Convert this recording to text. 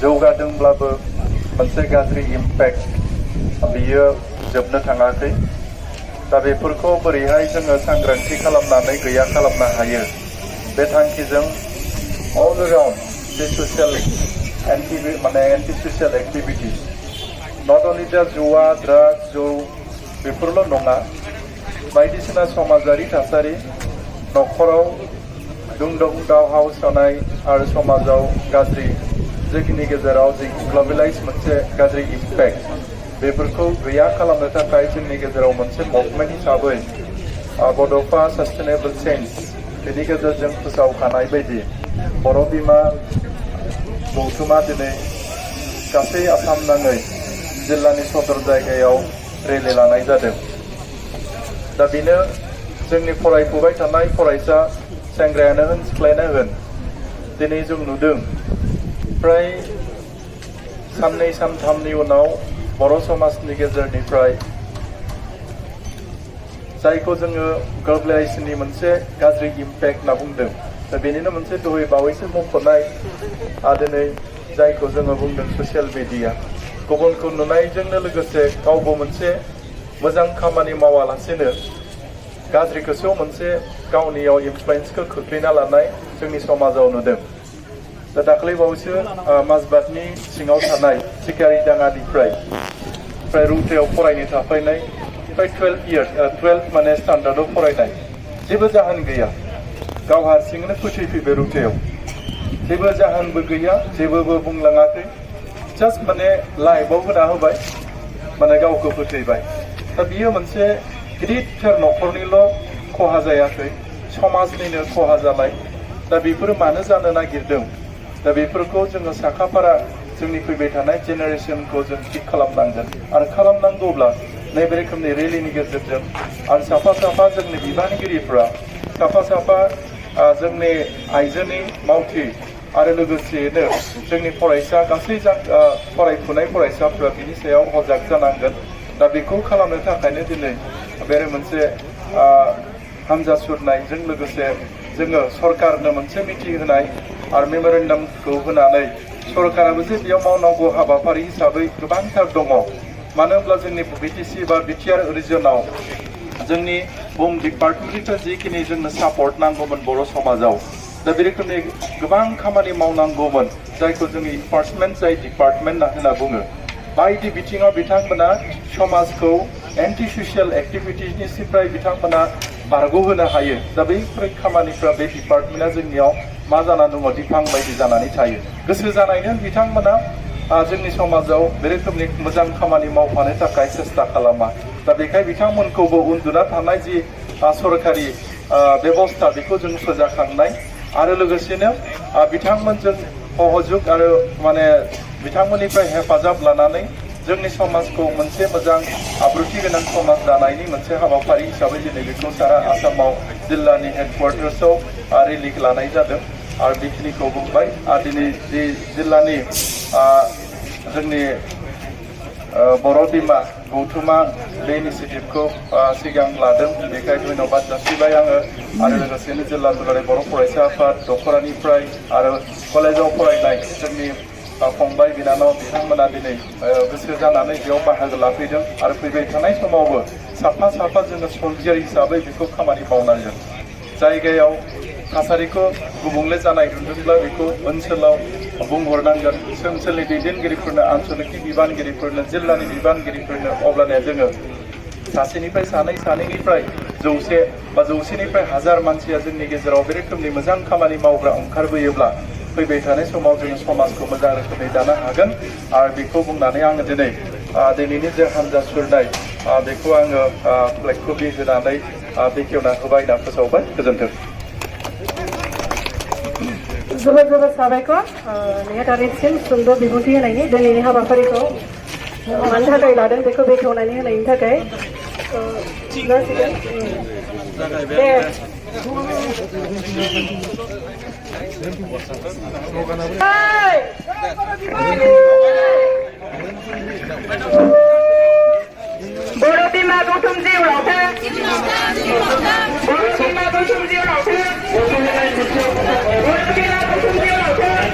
जौगादोंब्लाबो मोनसे गाज्रि इम्पेक्ट बियो जोबनो थाङाखै। दा बेफोरखौ बोरैहाय जोङो सांग्रांथि खालामनानै गैया खालामनो हायो बे थांखिजों अल एराउन्ड जे social anti social activities not only जा जुवा ड्राग्स जौ बेफोरल' नङा बायदिसिना समाजारि थासारि न'खराव दुं दावहाव सानाय आरो समाजाव गाज्रि जोंनि गेजेराव जि ग्लबेलाइज मोनसे गाज्रि इम्पेक्ट बेफोरखौ गैया खालामनो थाखाय जोंनि गेजेराव मोनसे मुभमेन्ट हिसाबै बड'फा सास्टेनेबल चेन्ज बेनि गेजेरजों फोसावखानाय बायदि बर' बिमा गौथुमा दिनै गासै आसाम नाङै जिल्लानि सदर जायगायाव रेलि लानाय जादों। दा बेनो जोंनि फरायफुबाय थानाय फरायसा सेंग्रायानो होन सिख्लायानो होन दिनै जों नुदों फ्राय साननै सानथामनि उनाव बर' समाजनि गेजेरनिफ्राय जायखौ जोङो ग्लबेलाइजेसननि मोनसे गाज्रि इम्पेक्ट होनना बुंदों दा बेनिनो मोनसे दहाय बावैसो मुंख'नाय दिनै जायखौ जोङो बुंदों ससियेल मिडिया गुबुनखौ नुनायजोंनो लोगोसे गावबो मोनसे मोजां खामानि मावालासेनो गाज्रिखौसो मोनसे गावनियाव इनफ्लुयेन्सखौ खोख्लैना लानाय जोंनि समाजाव नुदों। दा दाख्लै बावैसो माजबातनि सिङाव थानाय सिखारि दाङानिफ्राय रुथायाव फरायनो थाफैनाय फ्राय 12 माने स्टान्डार्डआव फरायनाय जेबो जाहोन गैया गाव हारसिंनो फोथैफैबाय रुथायाव जेबो जाहोनबो गैया जेबोबो बुंलाङाखै जास्ट माने लाइफआव होना होबाय माने गावखौ फोथैबाय। दा बियो मोनसे गिदिरथार न'खरनिल' खहा जायाखै समाजनिनो खहा जानाय। दा बेफोरो मानो जानो नागिरदों दा बेफोरखौ जोङो साखाफारा जोंनि फैबाय थानाय जेनेरेसनखौ जों थिग खालामनांगोन आरो खालामनांगौब्ला नैबे रोखोमनि रेलिनि गेजेरजों आरो साफा साफा जोंनि बिबानगिरिफ्रा साफा साफा जोंनि आइजोनि मावथि आरो लोगोसेयैनो जोंनि फरायसा गासै फरायफुनाय फरायसाफ्रा बिनि सायाव सजाग जानांगोन। दा बेखौ खालामनो थाखायनो दिनै बे मोनसे हानजा सुरनायजों लोगोसे जोङो सरकारनो मोनसे मिथिहोनाय आरो मेम'रेन्डामखौ होनानै सरकाराबो जे बेयाव मावनांगौ हाबाफारि हिसाबै गोबांथार दङ। मानो होनब्ला जोंनि बिटिसि बा बिटिआर रिजनाव जोंनि बुम डिपार्टमेन्टनिफ्राय जिखिनि जोंनो सापर्ट नांगौमोन बर' समाजाव दा बे रोखोमनि गोबां खामानि मावनांगौमोन जायखौ जोङो इनफर्समेन्ट जाय डिपार्टमेन्ट होनना बुङो बायदि बिथिङाव बिथांमोना समाजखौ एन्टि ससियेल एक्टिभिटिसनिफ्राय बिथांमोना बारग'होनो हायो। दा बैफोर खामानिफ्रा बे डिपार्टमेन्टआ जोंनियाव मा जाना दङ दिफां बायदि जानानै थायो। गोसो जानायनो बिथांमोना जोंनि समाजाव बे रोखोमनि मोजां खामानि मावफानो थाखाय सेस्था खालामा। दा बेखाय बिथांमोनखौबो उन्दुना थानाय जि सरकारि बेबस्था बेखौ जों फोजाखांनाय आरो लोगोसेनो बिथांमोनजों सहजुग आरो माने बिथांमोननिफ्राय हेफाजाब लानानै जोंनि समाजखौ मोनसे मोजां आब्रुथि गोनां समाज दानायनि मोनसे हाबाफारि हिसाबै दिनै बेखौ सारा आसामाव जिल्लानि हेडक्वार्टार्सआव रेलि लानाय जादों आरो बेखिनिखौ बुंबाय। आरो दिनै जि जिल्लानि जोंनि बर' बिमा गौथुमा बे इनिसियेटिभखौ सिगां लादों बेखाय धन्यबाद जासिबाय आङो आरो लोगोसेनो जिल्ला दुलाराय बर' फरायसा आफाद दख'रानिफ्राय आरो कलेजाव फरायनाय जोंनि फंबाय बिनानाव बिथांमोना दिनै गोसो जानानै बेयाव बाहागो लाफैदों आरो फैबाय थानाय समावबो साफा साफा जोङो सलजियार हिसाबै बेखौ खामानि मावनांगोन। जायगायाव थासारिखौ गुबुंले जानाय नुदोंब्ला बेखौ ओनसोलाव बुंहरनांगोन ओनसोलनि दैदेनगिरिफोरनो आनसलिक बिबानगिरिफोरनो जिल्लानि बिबानगिरिफोरनो अब्लानिया जोङो सासेनिफ्राय सानैनिफ्राय 100 बा 100निफ्राय 1000 मानसिया जोंनि गेजेराव बे रोखोमनि मोजां खामानि मावग्रा ओंखारबोयोब्ला फैबाय थानाय समाव जोङो समाजखौ मोजां रोखोमै दानो हागोन। आरो बेखौ बुंनानै आङो दिनैनि जे हानजा सुरनाय बेखौ आङो फ्लेगखौ होनानै बेखेवना होबाय होनना फोसावबाय। गोजोन्थों। जोबोद जोबोद साबायखर नेहाथारिसिम सुंद' बिबुंथि होनायनि दिनैनि हाबाफारिखौ मानि थाखाय लादों बेखौ बेखेवनानै होनायनि थाखाय बर' बिमा गौथुम जिउ लावथों बर' बिमा गौथुम जिउ लावथों बर' बिमा गौथुम जिउ लावथों